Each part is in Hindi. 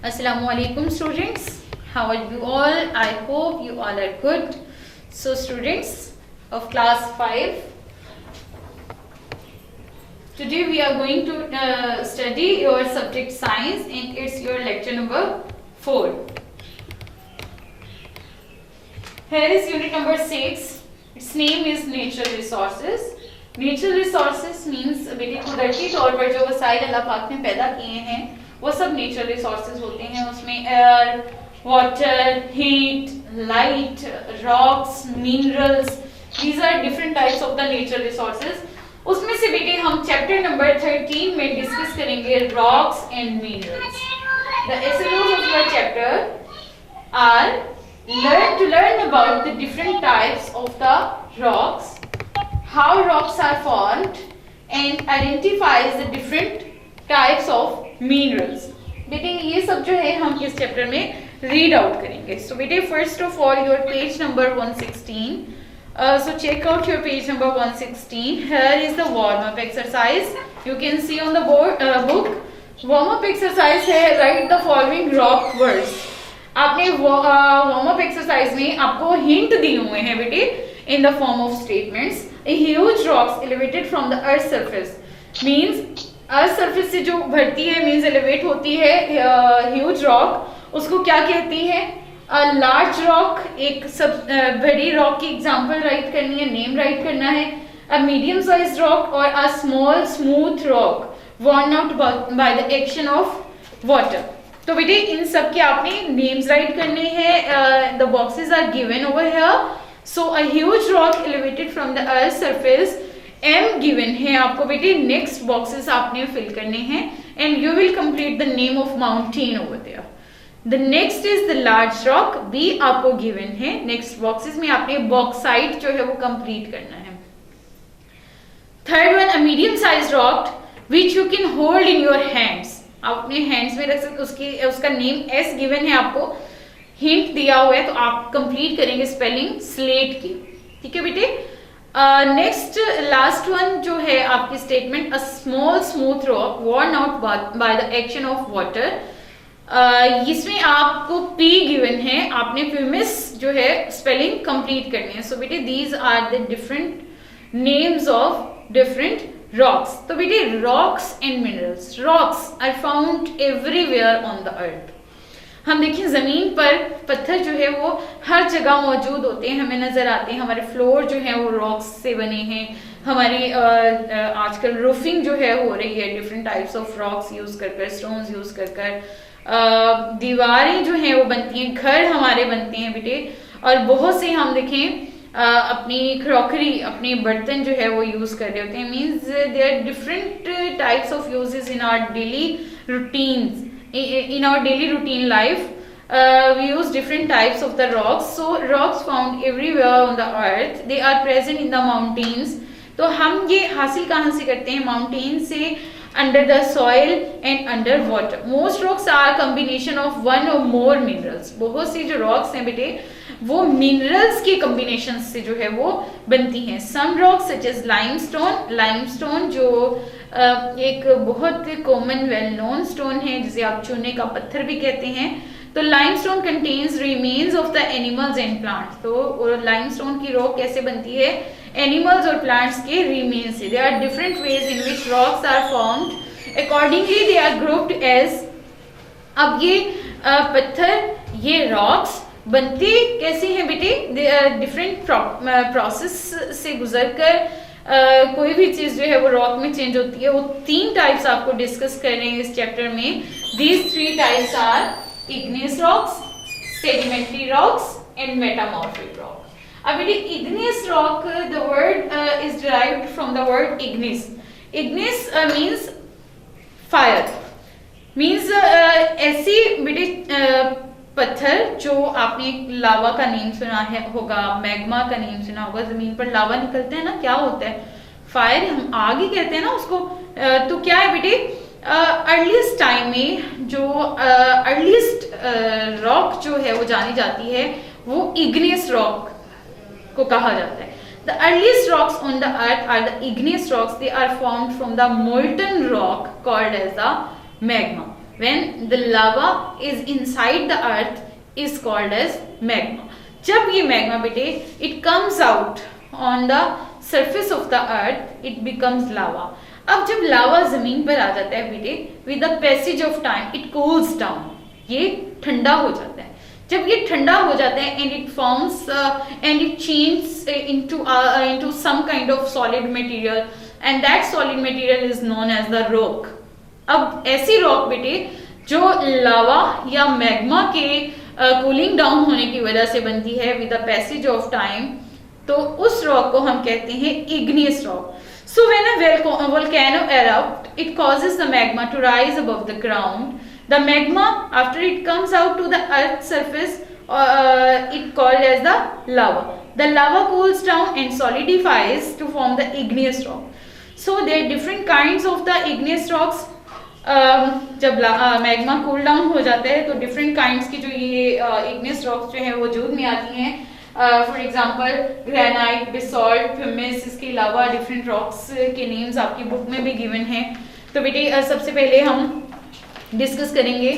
Assalamualaikum students, how are you all? I hope you all are good. So students of class 5, today we are going to study your subject science and it's your lecture number 4. Here is unit number 6. Its name is natural resources. Natural resources means बेटे कुदरती तौर पर जो वसाइल अल्लाह पाक ने पैदा किए हैं वो सब नेचुरल रिसोर्सेज होते हैं. उसमें air, water, heat, light, rocks, minerals, these are different types of the natural resources. उसमें से बेटे हम चैप्टर नंबर 13 में डिस्कस करेंगे rocks and minerals. The essence of your chapter are learn about the different types of the rocks, how rocks are formed and identifies the different types of minerals. बेटे ये सब जो है हम इस चैप्टर में रीड आउट करेंगे. सो बेटे first of all your page number 116. So check out your page number 116. Here is the warm up exercise. You can see on the book. Warm up exercise है write the following rock words. आपने warm up exercise में आपको hint दिए हुए हैं बेटे in the form of statements. A huge rocks elevated from the earth surface means earth surface से जो भरती है मीन्स एलिवेट होती है. ह्यूज रॉक उसको क्या कहती है? Large rock. एक सब बड़ी रॉक की एग्जांपल राइट करनी है, नेम राइट करना है. अ मीडियम साइज रॉक और a small smooth rock worn out by the action of water. तो बेटे इन सब के आपने नेम्स राइट करने हैं. The boxes are given over here. So a huge rock elevated from the earth surface, M given है आपको बेटे. नेक्स्ट बॉक्सेस आपने फिल करने हैं and you will complete the name of mountain over there. The next is the large rock, B आपको गिवन है. नेक्स्ट बॉक्सेस में आपने बॉक्साइट जो है वो कंप्लीट करना है. Third one, a medium size rock which you can hold in your hands. आप अपने हैंड्स में रख सकते. उसका नेम S गिवन है, आपको हिंट दिया हुआ है तो आप कंप्लीट करेंगे स्पेलिंग स्लेट की. ठीक है बेटे. नेक्स्ट लास्ट वन जो है आपकी statement, a small smooth rock worn out by the action of water. इसमें आपको P गिवन है, आपने प्यूमिस जो है स्पेलिंग कंप्लीट करनी है. सो बेटे these are the different names of different rocks. तो बेटे rocks and minerals. Rocks are found everywhere on the earth. हम देखिए जमीन पर पत्थर जो है वो हर जगह मौजूद होते हैं, हमें नजर आते हैं. हमारे फ्लोर जो है वो रॉक्स से बने हैं. हमारी आजकल रूफिंग जो है हो रही है different types of rocks use कर स्टोन्स यूज कर. दीवारें जो है वो बनती हैं, घर हमारे बनते हैं बेटे. और बहुत से हम देखें अपनी क्रॉकरी, अपने बर्तन जो है वो यूज कर रहे होते हैं. Means there are different types of uses in our daily routines. In our daily routine life, we use different types of the rocks. So rocks found everywhere on the earth. They are present in the mountains. तो हम ये हासिल कहाँ से करते हैं? माउंटेन से, under the soil and under water. Most rocks are combination of one or more minerals. बहुत सी जो rocks हैं बेटे वो minerals के combinations से जो है वो बनती हैं. Some rocks such as limestone जो एक बहुत कॉमन वेल नोन स्टोन है जिसे आप चूने का पत्थर भी कहते हैं. तो limestone contains remains of the animals and plants. तो लाइमस्टोन की रॉक कैसे बनती है? एनिमल्स और प्लांट्स के रिमेन्स से. There are different ways in which rocks are formed. Accordingly they are grouped as. अब ये पत्थर, ये रॉक्स बनते कैसे हैं बेटे? डिफरेंट प्रोसेस से गुजर कर कोई भी चीज जो है वो रॉक में चेंज होती है. वो 3 टाइप्स आपको डिस्कस कर रहे हैं इस चैप्टर में. These 3 types are igneous rocks, sedimentary rocks and metamorphic rock. अब बेटे igneous rock, the word is derived from the word ignis. Ignis means fire. Means ऐसी बेटे पत्थर जो आपने लावा का नेम सुना है होगा, मैग्मा का नेम सुना होगा. जमीन पर लावा निकलते हैं ना, क्या होता है? फायर. हम आग ही कहते हैं ना उसको. तो क्या है बेटे, अर्लीस्ट टाइम में जो अर्लीस्ट रॉक जो है वो जानी जाती है वो इग्नियस रॉक को कहा जाता है. The earliest rocks on the earth are the igneous rocks. They are formed from the molten rock called as the magma. When the lava is inside the earth is called as magma. जब ये मैग्मा बेटे it comes out on the surface of the earth it becomes lava. अब जब लावा जमीन पर आ जाता है बेटे with the passage of time it cools down, ये ठंडा हो जाता है। जब ये ठंडा हो जाता है and it forms and it change into some kind of solid material and that solid material is known as the rock. अब ऐसी रॉक बेटे जो लावा या मैग्मा के कूलिंग डाउन होने की वजह से बनती है with the passage of time, तो उस रॉक को हम कहते हैं igneous rock. So when a volcano erupts, it causes the magma to rise above the ground. The magma, after it comes out to the earth's surface, it called as the lava. The lava cools down and solidifies to form the igneous rock. So there are different kinds of the igneous rocks. जब मैग्मा कूल डाउन हो जाता है तो डिफरेंट काइंड्स की जो ये इग्नियस रॉक्स जो है वो वजूद में आती हैं। For example granite, basalt, pumice, इसके अलावा डिफरेंट रॉक्स के नेम्स आपकी बुक में भी गिवन हैं। तो बेटे सबसे पहले हम डिस्कस करेंगे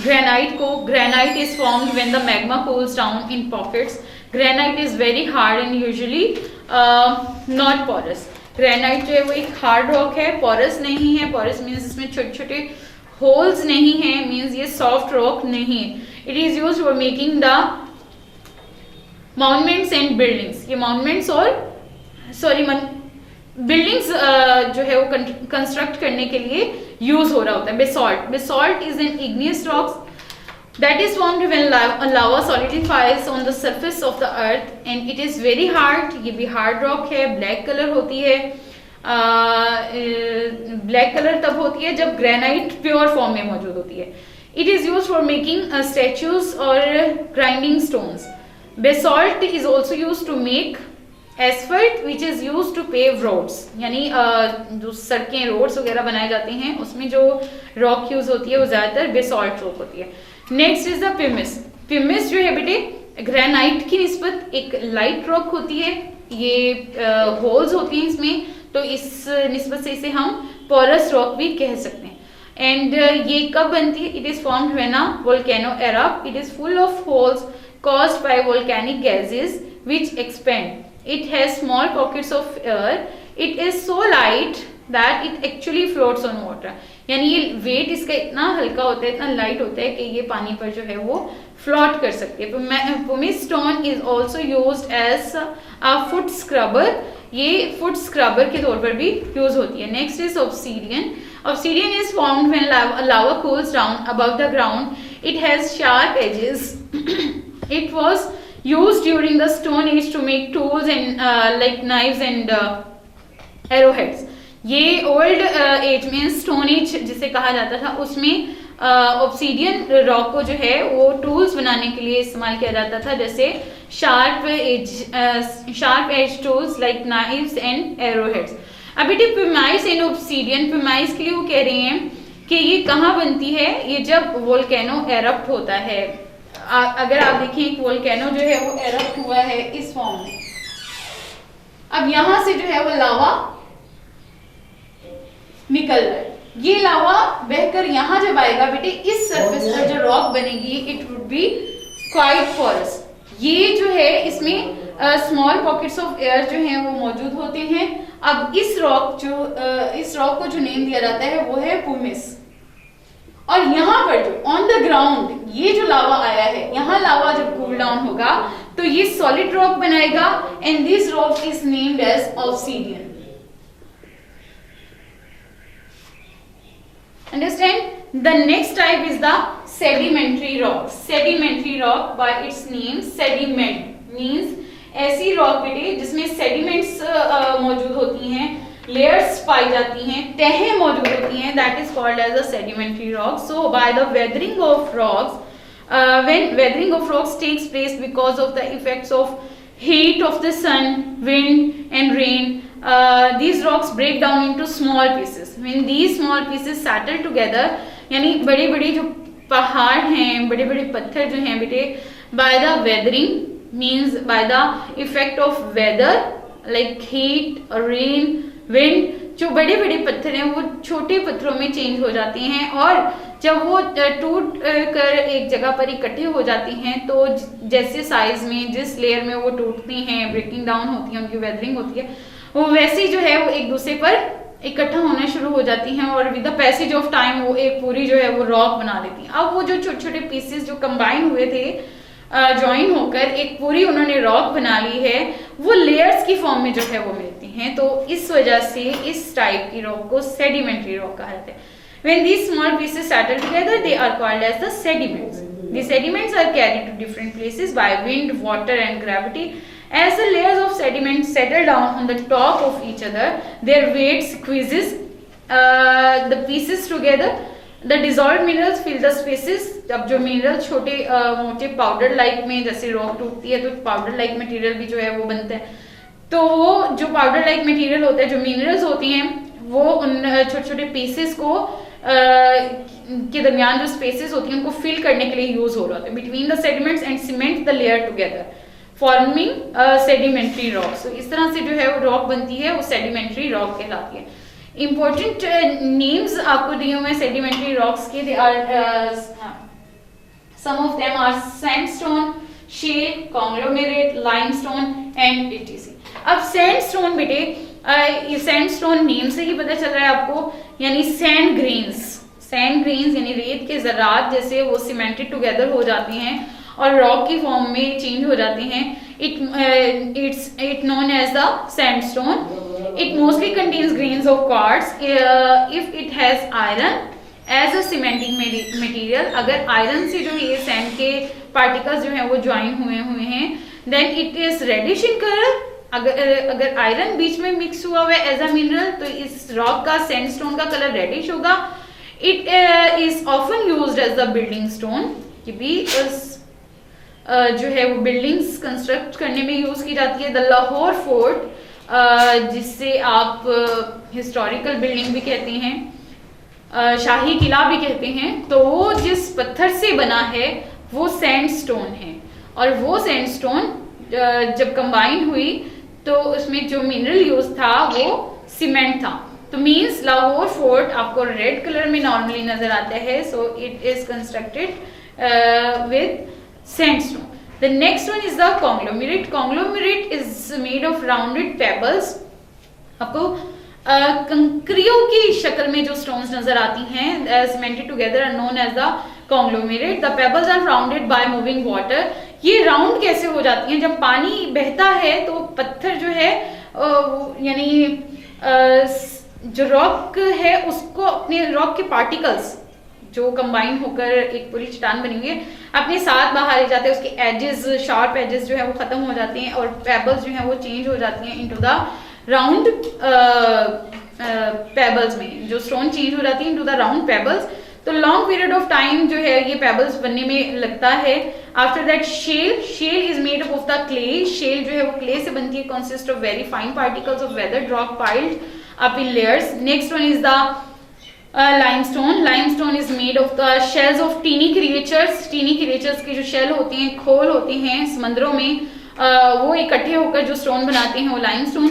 ग्रेनाइट को। Granite is formed when the magma cools down in pockets. Granite is very hard and usually not porous. Granite जो है वो एक हार्ड रॉक है, पोरस नहीं है। पोरस मीन्स इसमें छोटे छोटे होल्स नहीं है, मीन्स ये सॉफ्ट रॉक नहीं है। It is used for making the monuments and buildings. ये मॉन्यूमेंट्स और बिल्डिंग्स जो है वो कंस्ट्रक्ट करने के लिए यूज हो रहा होता है। Basalt is an igneous rock that is formed when lava solidifies on the surface of the earth and it is very hard। ये भी हार्ड रॉक है, ब्लैक कलर होती है। ब्लैक कलर तब होती है जब ग्रेनाइट प्योर फॉर्म में मौजूद होती है। It is used for making statues और grinding stones. Basalt is also used to make asphalt which is used to pave roads, यानी जो सड़कें रोड्स वगैरह बनाए जाते हैं उसमें जो रॉक यूज होती है वो ज्यादातर बेसॉल्ट रॉक होती है। Next is the pumice. Pumice जो है बेटे ग्रेनाइट की निस्बत एक लाइट रॉक होती है। ये होल्स होती हैं इसमें, तो इस निस्बत से इसे हम पोरस रॉक भी कह सकते हैं। एंड ये कब बनती है? It is formed when a volcano erupt. It is full of holes caused by volcanic gases which expand. It has small pockets of air. It is so light that it actually floats on water. यानी ये वेट इसका इतना हल्का होता है, इतना लाइट होता है कि ये पानी पर जो है वो फ्लोट कर सकती है। Pumice stone is also used as a foot scrubber. ये फुट स्क्रबर के तौर पर भी यूज होती है। Next is obsidian. Obsidian is formed when lava cools down above the ground. It has sharp edges. It was used during the Stone Age to make tools and like knives and arrowheads. ये ओल्ड एज में स्टोन एज जिसे कहा जाता था उसमें ऑब्सीडियन रॉक को जो है वो टूल्स बनाने के लिए इस्तेमाल किया जाता था, जैसे sharp edge tools like knives and arrowheads. अभी प्यूमाइस एंड ऑब्सीडियन, प्यूमाइस के लिए वो कह रहे हैं कि ये कहाँ बनती है? ये जब वोल्केनो एरप्ट होता है। अगर आप देखें एक वोल्केनो जो है वो एरप्ट हुआ है इस फॉर्म में। अब यहां से जो है वो लावा निकल रहा है। ये लावा बहकर यहां जब आएगा बेटे इस सरफेस पर जो रॉक बनेगी it would be quite porous. ये जो है इसमें स्मॉल पॉकेट्स ऑफ एयर जो हैं वो मौजूद होते हैं। अब इस रॉक को जो नेम दिया जाता है वो है पुमिस। और यहाँ पर जो ऑन द ग्राउंड ये जो लावा आया है, यहाँ लावा जब कूल डाउन होगा तो ये सॉलिड रॉक बनाएगा and this rock is named as obsidian. Understand? The next type is the sedimentary rock. Sedimentary rock by its name sediment means ऐसी रॉक बेटे जिसमें सेडिमेंट्स मौजूद होती हैं, लेयर्स पाई जाती हैं, तहें मौजूद होती हैं, that is called as a sedimentary rock. So by the weathering of rocks, when weathering of rocks takes place because of the effects of heat of the sun, wind and rain, these rocks break down into small pieces. When these small pieces settle together, यानी बड़े बड़े जो पहाड़ हैं, बड़े बड़े पत्थर जो हैं बेटे, by the weathering means by the effect of weather like heat, rain, wind, जो बड़े बड़े पत्थर हैं वो छोटे पत्थरों में चेंज हो जाते हैं, और जब वो टूट कर एक जगह पर इकट्ठे हो जाती हैं तो जैसे साइज में जिस लेयर में वो टूटती हैं, ब्रेकिंग डाउन होती है, उनकी वेदरिंग होती है, वो वैसे ही जो है वो एक दूसरे पर इकट्ठा होना शुरू हो जाती हैं और with the passage of time वो एक पूरी जो है वो रॉक बना लेती हैं। अब वो जो छोटे छोटे पीसेस जो कंबाइन हुए थे, ज्वाइन होकर एक पूरी उन्होंने रॉक बना ली है, वो लेयर्स की फॉर्म में जो है वो मिलती हैं। तो इस वजह से इस टाइप की रॉक को सेडिमेंट्री रॉक कहा जाता है। When these small pieces settle together, they are called as the sediments. The sediments are carried to different places by wind, water, and gravity. As the layers of sediment settle down on the top of each other, their weight squeezes the pieces together. The dissolved minerals fill the spaces. अब जो मिनरल छोटे मोटे पाउडर लाइक में, जैसे रॉक टूटती है तो पाउडर लाइक मटेरियल भी जो है वो बनता है, तो वो जो पाउडर लाइक मटेरियल होता है, जो मिनरल्स होती हैं, वो उन छोटे छोटे पीसेस को के दरमियान जो स्पेसेस होती हैं उनको फिल करने के लिए यूज हो रहा होता है। Between the sediments and cement the layer together forming sedimentary rock. So इस तरह से जो है वो रॉक बनती है, वो सेडिमेंट्री रॉक कहलाती है। इंपॉर्टेंट नेम्स आपको दिए हुए हैं सेडिमेंट्री रॉक्स के, they are some of them are sandstone, shale, conglomerate, limestone and etc. अब सैंडस्टोन बेटे, सैंडस्टोन नेम से ही पता चल रहा है आपको, यानी सैंड ग्रेन्स यानी रेत के ज़रात जैसे वो सीमेंटेड टुगेदर हो जाते हैं और रॉक की फॉर्म में चेंज हो जाते हैं। It known as the sandstone. It mostly contains grains of quartz if it has iron as a cementing material. अगर आयरन से जो ये सैंड के पार्टिकल्स जो हैं वो ज्वाइन हुए हैं, then it is reddish in colour. अगर आयरन बीच में मिक्स हुआ हुआ है एज अ मिनरल, तो इस रॉक का सैंडस्टोन का कलर रेडिश होगा। It is often used as the building stone, कि भी जो है वो बिल्डिंग्स कंस्ट्रक्ट करने में यूज की जाती है। द लाहौर फोर्ट, जिससे आप हिस्टोरिकल बिल्डिंग भी कहते हैं, शाही किला भी कहते हैं, तो वो जिस पत्थर से बना है वो सैंडस्टोन है, और वो सैंडस्टोन जब कंबाइन हुई तो उसमें जो मिनरल यूज था वो सीमेंट था। तो मींस लाहौर फोर्ट आपको रेड कलर में नॉर्मली नजर आता है, so it is constructed with sandstone. The next one is the conglomerate. Conglomerate is made of rounded pebbles. आपको कंकरियों की शक्ल में जो स्टोन्स नजर आती हैं cemented together are known as the conglomerate. The pebbles are rounded by moving water. ये राउंड कैसे हो जाती हैं? जब पानी बहता है तो पत्थर जो है यानी जो रॉक है उसको अपने रॉक के पार्टिकल्स जो कंबाइन होकर एक पूरी चट्टान बनी हुई है अपने साथ बाहर ले जाते हैं। उसके एजेस, शार्प एजेस जो है वो खत्म हो जाते हैं और पेबल्स जो है वो चेंज हो जाती हैं इनटू द राउंड पेबल्स में। जो स्टोन चेंज हो जाती है इनटू द राउंड पेबल्स। तो लॉन्ग पीरियड ऑफ टाइम जो है ये पेबल्स बनने में लगता है। After that shale is made up of the clay. Shale जो है वो क्ले से बनती है, consist of very fine particles of weathered rock piled up in layers. Next one is the limestone. Limestone is made of the shells of teeny creatures. Teeny creatures की जो शेल होती हैं, खोल होती हैं समंदरों में, वो इकट्ठे होकर जो स्टोन बनाते हैं वो लाइमस्टोन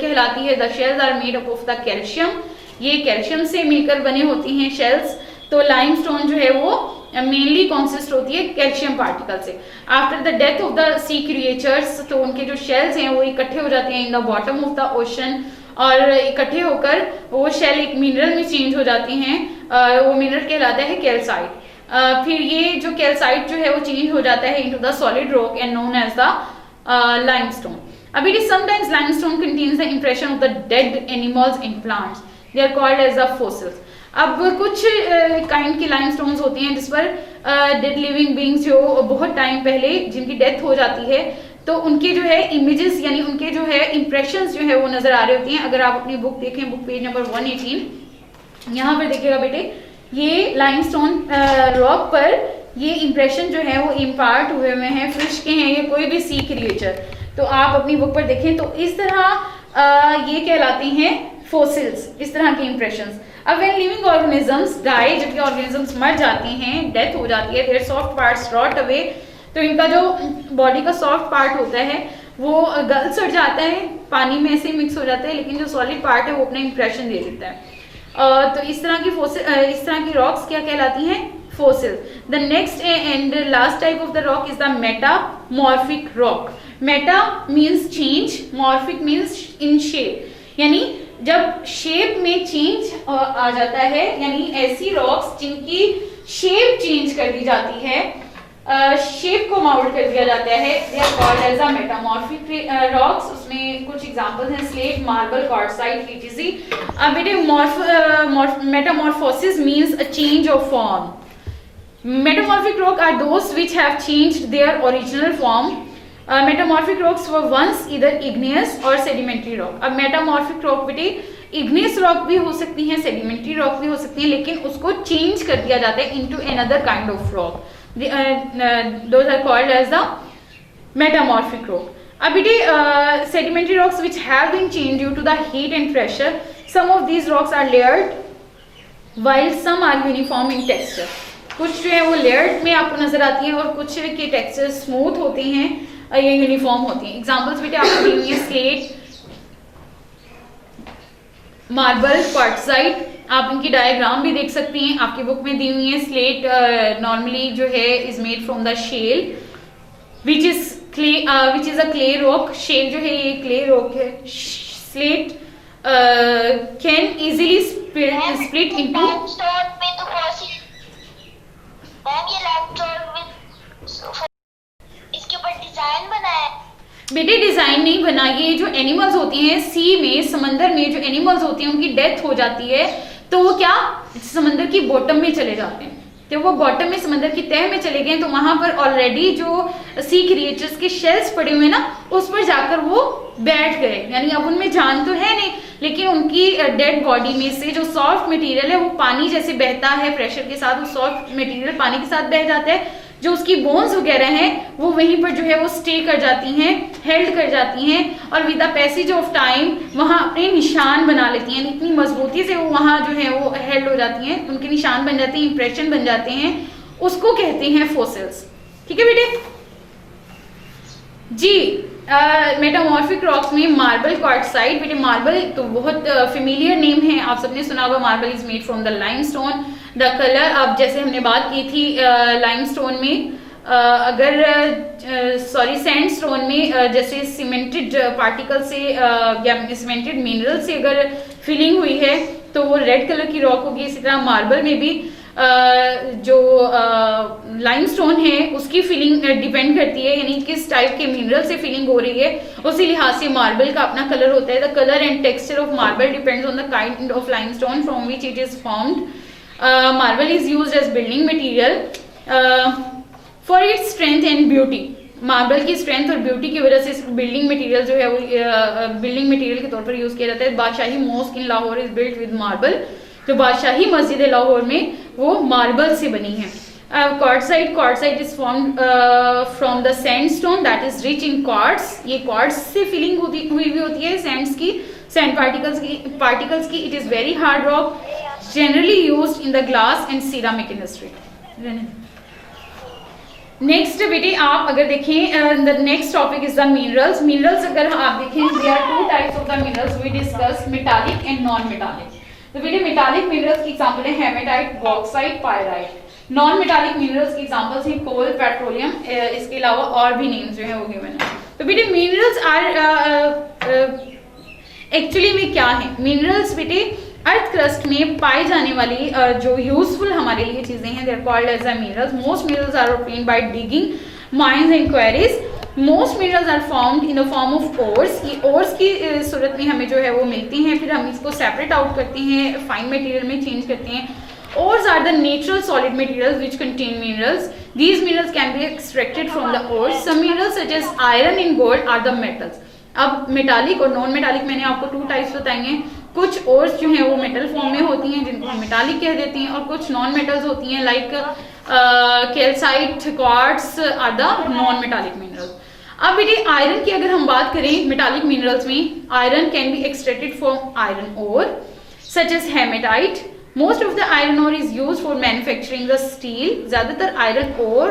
कहलाती है। The shells are made up of the calcium. ये कैल्शियम से मिलकर बने होती हैं शेल्स। तो लाइमस्टोन जो है वो मेनली कॉन्सिस्ट होती है कैल्शियम पार्टिकल से। After the death of the sea creatures, तो उनके जो शेल्स हैं वो इकट्ठे हो जाते हैं in the bottom of the ocean, और इकट्ठे होकर वो शेल एक मिनरल में चेंज हो जाती हैं। वो मिनरल कहलाता है कैल्साइट। फिर ये जो कैल्साइट जो है वो चेंज हो जाता है into the solid rock and known as the limestone. अब it is sometimes limestone contains the impression of the dead animals in plants, they are called as the fossils. अब कुछ काइंड की लाइमस्टोन्स होती हैं जिस पर डेड लिविंग बीइंग्स जो बहुत टाइम पहले जिनकी डेथ हो जाती है तो उनके जो है इमेजेस यानी उनके जो है इंप्रेशंस जो है वो नजर आ रहे होती हैं। अगर आप अपनी बुक देखें, बुक पेज नंबर 118, यहाँ पर देखिएगा बेटे, ये लाइमस्टोन रॉक पर ये इंप्रेशन जो है वो इम्पार्ट हुए हैं, फिश के हैं, ये कोई भी सी क्रिएचर, तो आप अपनी बुक पर देखें तो इस तरह ये कहलाती हैं फॉसिल्स, इस तरह के इंप्रेशंस। अब व्हेन लिविंग ऑर्गेनिजम्स डाई, जबकि ऑर्गेनिजम्स मर जाती हैं, डेथ हो जाती है, their soft parts rot away, तो इनका जो बॉडी का सॉफ्ट पार्ट होता है वो गल सड़ जाता है, पानी में ऐसे मिक्स हो जाता है, लेकिन जो सॉलिड पार्ट है वो अपना इंप्रेशन दे देता है। तो इस तरह की रॉक्स क्या कहलाती हैं? Fossil. The next and last type of the rock is the metamorphic rock. Meta means change, morphic means in shape, यानी जब शेप में चेंज आ जाता है, यानी ऐसी रॉक्स जिनकी शेप चेंज कर दी जाती है, शेप को माउल्ड कर दिया जाता है, they are called as a metamorphic rocks. उसमें कुछ एग्जांपल्स हैं स्लेट, मार्बल, क्वार्टजाइट, etc. बेटे metamorphosis means a change of form. Metamorphic rock are those which have changed their original form. Metamorphic rocks were once either igneous or sedimentary rock. अब metamorphic rock बेटे igneous rock भी हो सकती हैं, sedimentary rock भी हो सकती हैं, लेकिन उसको change कर दिया जाता है into another kind of rock. Those are called as the metamorphic rock. अब बेटे sedimentary rocks which have been changed due to the heat and pressure. Some of these rocks are layered while some are uniform in texture. कुछ जो है वो लेयर्ड में आपको नजर आती हैं और कुछ के टेक्सचर स्मूथ होते हैं या यूनिफॉर्म होती हैं। एग्जांपल्स बेटे आपको दी हुई है स्लेट, मार्बल, क्वार्टजाइट। आप इनकी डायग्राम भी देख सकती हैं, आपकी बुक में दी हुई है। स्लेट नॉर्मली जो है is made from the shale which is a clay rock. Shale जो है ये क्ले रॉक है। Slate can easily split into. इसके ऊपर डिजाइन बना है बेटे? डिजाइन नहीं बना, ये जो एनिमल्स होती हैं सी में, समंदर में जो एनिमल्स होती हैं उनकी डेथ हो जाती है तो वो क्या समंदर की बॉटम में चले जाते हैं। तो वो बॉटम में समंदर की तह में चले गए तो वहां पर ऑलरेडी जो सी क्रिएचर्स के शेल्स पड़े हुए ना उस पर जाकर वो बैठ गए, यानी अब उनमें जान तो है नहीं, लेकिन उनकी डेड बॉडी में से जो सॉफ्ट मटेरियल है वो पानी जैसे बहता है प्रेशर के साथ, वो सॉफ्ट मटेरियल पानी के साथ बह जाता है। जो उसकी बोन्स वगैरह हैं वो वहीं पर जो है वो स्टे कर जाती हैं, हेल्ड कर जाती हैं, और with the passage of time वहां अपने निशान बना लेती हैं। इतनी मजबूती से वो वहां जो है वो हेल्ड हो जाती हैं, उनके निशान बन जाते हैं, इंप्रेशन बन जाते हैं, उसको कहते हैं फॉसिल्स। ठीक है बेटे जी। मेटामॉर्फिक रॉक्स में मार्बल, क्वार्टजाइट। बेटे मार्बल तो बहुत फेमिलियर नेम है, आप सबने सुना होगा। Marble is made from the limestone. The colour, अब जैसे हमने बात की थी लाइमस्टोन में, सैंडस्टोन में जैसे सीमेंटेड पार्टिकल से या सीमेंटेड मिनरल से अगर फिलिंग हुई है तो वो रेड कलर की रॉक होगी। इसी तरह मार्बल में भी जो लाइमस्टोन है उसकी फिलिंग डिपेंड करती है, यानी किस टाइप के मिनरल से फिलिंग हो रही है, उसी लिहाज से मार्बल का अपना कलर होता है। The colour and texture of marble depends on the kind of limestone from which it is formed. Marble is used as building material for its strength and beauty. Marble की स्ट्रेंथ और ब्यूटी की वजह से बिल्डिंग मटेरियल जो है वो बिल्डिंग मटेरियल के तौर पर यूज किया जाता है। Badshahi mosque in Lahore is built with marble. जो बादशाही मस्जिद है लाहौर में वो मार्बल से बनी है। Quartzite is formed from the sandstone that is rich in quartz. ये क्वार्ट्ज से फिलिंग हुई भी होती है सैंड्स की, सैंड पार्टिकल्स की। It is very hard rock generally used in the glass and ceramic industry. Next बेटे आप अगर देखें the next topic is the minerals. Minerals अगर आप देखें there are two types of the minerals we discuss, metallic and non metallic. तो बेटे मेटालिक मिनरल्स की एग्जांपल है hematite, bauxite, pyrite. Non metallic minerals की एग्जांपल्स हैं कोल, पेट्रोलियम, इसके अलावा और भी नेम्स जो है वो गिवन है। तो बेटे मिनरल्स आर एक्चुअली में क्या है? मिनरल्स बेटे अर्थ क्रस्ट में पाई जाने वाली जो यूजफुल हमारे लिए चीजें हैं, they are called as the minerals. Most minerals are obtained by digging mines and quarries. Most minerals are found in the form of ores. ये ओर्स की सूरत में हमें जो है वो मिलती हैं, फिर हम इसको सेपरेट आउट करते हैं, फाइन मटेरियल में चेंज करते हैं। Ores are the natural solid materials which contain minerals. These minerals can be extracted from the ores. Some minerals such as iron and gold are the metals. अब मेटालिक और नॉन मेटालिक मैंने आपको टू टाइप्स बताएंगे। कुछ ओर्स जो हैं वो मेटल फॉर्म में होती हैं जिनको हम मेटालिक कह देते हैं, और कुछ नॉन मेटल्स होती हैं like calcite, quartz are the non metallic minerals. अब बेटे आयरन की अगर हम बात करें मेटालिक मिनरल्स में, iron can be extracted from iron ore such as hematite. Most of the iron ore is used for manufacturing the steel. ज्यादातर आयरन ओर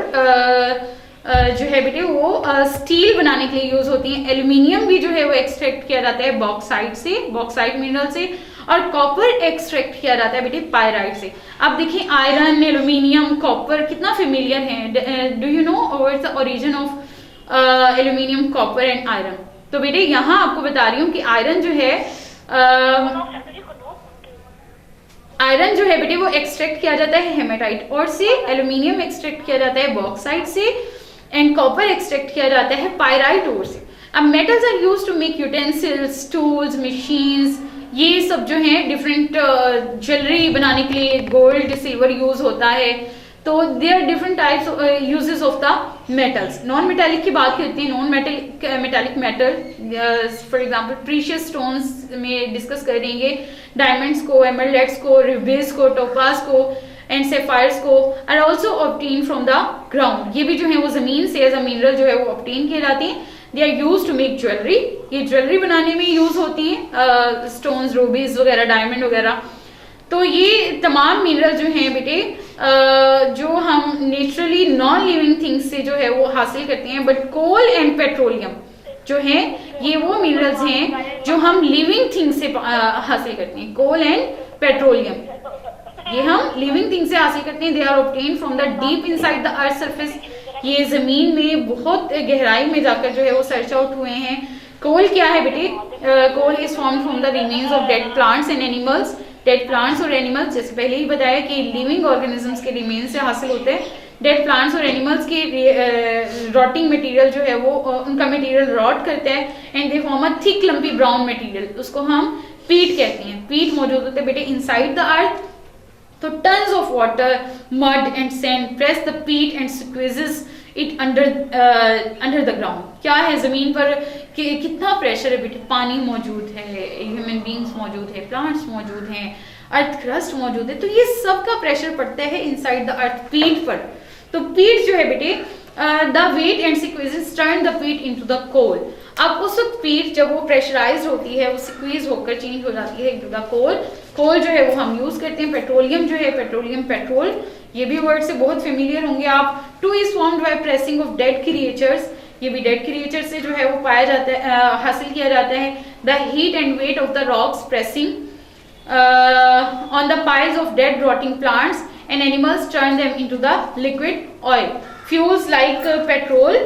जो है बेटे वो स्टील बनाने के लिए यूज होती है। एल्यूमिनियम भी जो है वो एक्सट्रैक्ट किया जाता है बॉक्साइट से, बॉक्साइट मिनरल से, और कॉपर एक्सट्रैक्ट किया जाता है बेटे पायराइट से। अब देखिए आयरन, एल्यूमिनियम, कॉपर कितना फेमिलियर है। Do you know what's the origin of aluminium, copper and iron? तो बेटे यहाँ आपको बता रही हूँ कि आयरन जो है आयरन जो है बेटे वो एक्सट्रैक्ट किया जाता है हेमेटाइट और से, एल्यूमिनियम एक्सट्रैक्ट किया जाता है बॉक्साइट से, एंड कॉपर एक्सट्रैक्ट किया जाता है पायराइट ओर से। अब metals are used to make utensils, tools, machines, ये सब जो है डिफरेंट ज्वेलरी बनाने के लिए गोल्ड, सिल्वर यूज होता है। तो there are different types uses of the metals. Non metallic की बात करते हैं। Non metallic metal for example precious stones में डिस्कस करेंगे, डायमंड्स को, एमरल्ड्स को, रुबीज को, टोपाज को एंड सैफायर्स को are also obtain from the ground. ये भी जो है वो जमीन से एज अ मिनरल जो है वो ऑब्टेन किए जाते हैं। They are use to make jewellery, ये ज्वेलरी बनाने में यूज होती है, स्टोन्स, रूबीज वगैरह, डायमंड वगैरह। तो ये तमाम मिनरल जो हैं बेटे जो हम नेचुरली नॉन लिविंग थिंग्स से जो है वो हासिल करते हैं। बट कोल एंड पेट्रोलियम जो है ये वो मिनरल्स हैं जो हम लिविंग थिंग्स से हासिल करते हैं। कोल एंड पेट्रोलियम ये हम लिविंग थिंग से हासिल करते हैं। They are obtain from the deep inside the earth surface, ये जमीन में बहुत गहराई में जाकर जो है वो सर्च आउट हुए हैं। कोल क्या है बेटे? Coal is formed from the remains of dead plants and animals. Dead plants और एनिमल्स जैसे पहले ही बताया कि लिविंग ऑर्गेनिजम्स के रिमेन्स से हासिल होते हैं। डेड प्लांट्स और एनिमल्स की रॉटिंग मटेरियल जो है वो उनका मटेरियल रॉट करता है and they form a thick lumpy brown material, उसको हम पीट कहते हैं। पीट मौजूद होते हैं बेटे इनसाइड द अर्थ। तो tons of water, mud and sand press the peat and squeezes it under the ground. क्या है जमीन पर कितना प्रेशर है बेटे? पानी मौजूद है, ह्यूमन बींग्स मौजूद है, प्लांट्स मौजूद हैं, अर्थ क्रस्ट मौजूद है। तो ये सब का प्रेशर पड़ता है इनसाइड द अर्थ पीट पर। तो पीट जो है बेटे the weight and squeezes turn the peat into the coal. अब उस वक्त पीट जब वो प्रेशराइज होती है, वो सिक्वीज होकर चेंज हो जाती है इनटू द कोल। कोल जो है वो हम यूज करते हैं। पेट्रोलियम जो है, पेट्रोलियम पेट्रोल, ये भी वर्ड से बहुत फेमिलियर होंगे आप। Two is formed by pressing of dead creatures, ये भी डेड क्रिएचर से जो है वो पाया जाता है, हासिल किया जाता है। The heat and weight of the rocks pressing on the piles of dead rotting plants and animals turn them into the liquid oil. Fuels like petrol,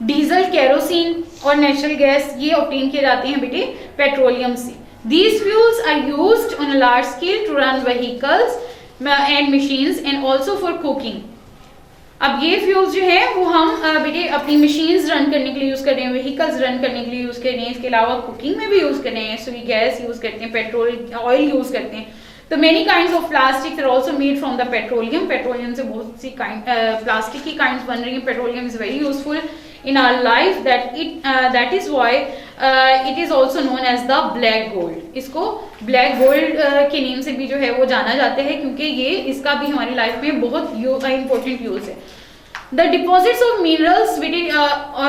diesel, kerosene और नेचुरल गैस ये ऑब्टेन किए जाते हैं बेटे पेट्रोलियम से। These fuels are used on a large scale to run vehicles and machines and also for cooking. अब ये फ्यूल्स जो है वो हम बेटे अपनी मशीन्स रन करने के लिए यूज कर रहे हैं, व्हीकल्स रन करने के लिए यूज कर रहे हैं, इसके अलावा कुकिंग में भी यूज कर रहे हैं। सो ये गैस यूज करते हैं, पेट्रोल ऑयल यूज करते हैं। तो many kinds of plastics are also made from the petroleum. Petroleum से बहुत सी प्लास्टिक की काइंड्स बन रही हैं। Petroleum is very useful in our life that is why it is also known as the black gold। इसको black gold के नेम से भी जो है वो जाना जाता है क्योंकि ये इसका भी हमारी लाइफ में बहुत इंपॉर्टेंट यूज है। The deposits of minerals,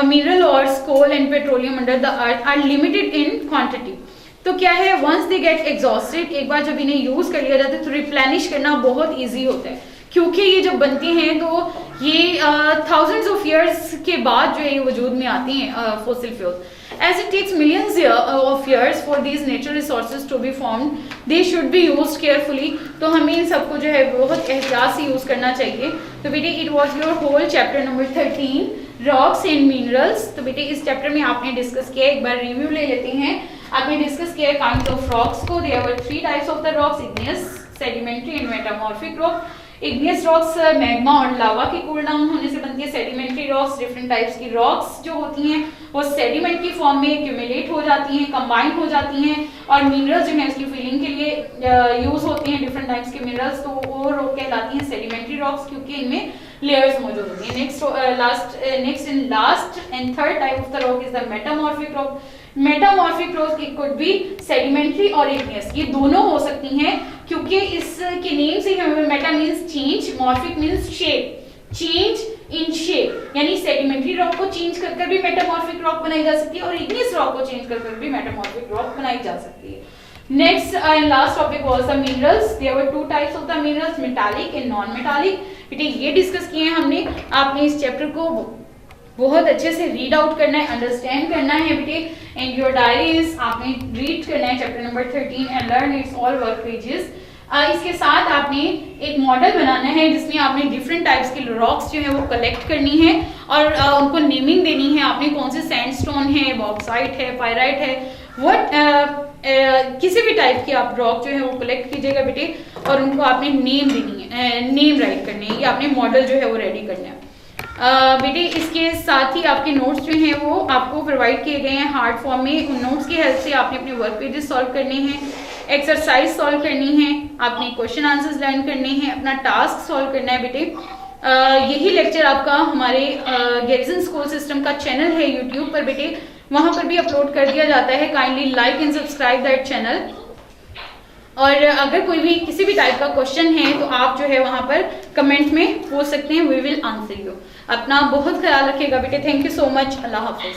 mineral ores, coal and petroleum under the earth are limited in quantity। तो क्या है, once they get exhausted, एक बार जब इन्हें यूज कर लिया जाता है तो रिप्लेनिश करना बहुत इजी होता है क्योंकि ये जब बनती हैं तो ये थाउजेंड्स ऑफ इयर्स के बाद जो है ये वजूद में आती हैं fossil fuels. As it takes millions of years for these natural resources to be formed, they should be used carefully। तो हमें इन सबको जो है बहुत एहतियात से यूज करना चाहिए। तो बेटे it was your whole chapter number 13 rocks and minerals। तो बेटे इस चैप्टर में आपने डिस्कस किया, एक बार रिव्यू ले लेते हैं। आपने डिस्कस किया काइंड ऑफ रॉक्स को। There were 3 types of the rocks: igneous, sedimentary and metamorphic rock। Igneous rocks magma और लावा के कूल डाउन होने से बनती है। सेडिमेंट्री रॉक्स डिफरेंट टाइप्स की रॉक्स जो होती हैं वो सेडिमेंट की फॉर्म में एक्यूमुलेट हो जाती हैं, कंबाइन हो जाती हैं और मिनरल्स जो है उसकी फिलिंग के लिए यूज होते हैं डिफरेंट टाइप्स के मिनरल्स। तो वो रॉक कहलाती हैं सेडिमेंट्री रॉक्स क्योंकि इनमें लेयर्स मौजूद होती हैं। Next and third type of the rock is the metamorphic rock. Metamorphic rock it could be sedimentary और इग्नियस, ये दोनों हो सकती हैं क्योंकि इसके नेम से हमें Meta means change, morphic means shape, change in shape, यानी सेडिमेंट्री रॉक को चेंज कर भी मेटामॉर्फिक रॉक बनाई जा सकती है और इग्नियस रॉक को चेंज कर भी मेटामॉर्फिक रॉक बनाई जा सकती है। Next and last topic was the minerals. There were 2 types of the minerals, metallic and non-metallic। बेटे ये डिस्कस किए हैं हमने। आपने इस चैप्टर को बहुत अच्छे से रीड आउट करना है, अंडरस्टैंड करना है बेटे। एंड योर डायरीज आपने रीड करना है chapter number 13 and learn it's all work pages. इसके साथ आपने एक मॉडल बनाना है जिसमें आपने डिफरेंट टाइप्स के रॉक्स जो है वो कलेक्ट करनी है और उनको नेमिंग देनी है। आपने कौन से सैंडस्टोन है, बॉक्साइट है, पायराइट है, किसी भी टाइप के आप रॉक जो है वो कलेक्ट कीजिएगा बेटे और उनको आपने नेम देनी है, नेम राइट करने हैं। ये आपने मॉडल जो है वो रेडी करना है बेटे। इसके साथ ही आपके नोट्स जो हैं वो आपको प्रोवाइड किए गए हैं हार्ड फॉर्म में। उन नोट्स की हेल्प से आपने अपने वर्क पेजेस सॉल्व करने हैं, एक्सरसाइज सॉल्व करनी है, आपने क्वेश्चन आंसर्स लर्न करने हैं, अपना टास्क सॉल्व करना है बेटे। यही लेक्चर आपका हमारे गैरिसन स्कूल सिस्टम का चैनल है यूट्यूब पर बेटे, वहां पर भी अपलोड कर दिया जाता है। Kindly like and subscribe that channel. और अगर कोई भी किसी भी टाइप का क्वेश्चन है तो आप जो है वहां पर कमेंट में पूछ सकते हैं, वी विल आंसर यू। अपना बहुत ख्याल रखिएगा बेटे। Thank you so much. Allah Hafiz.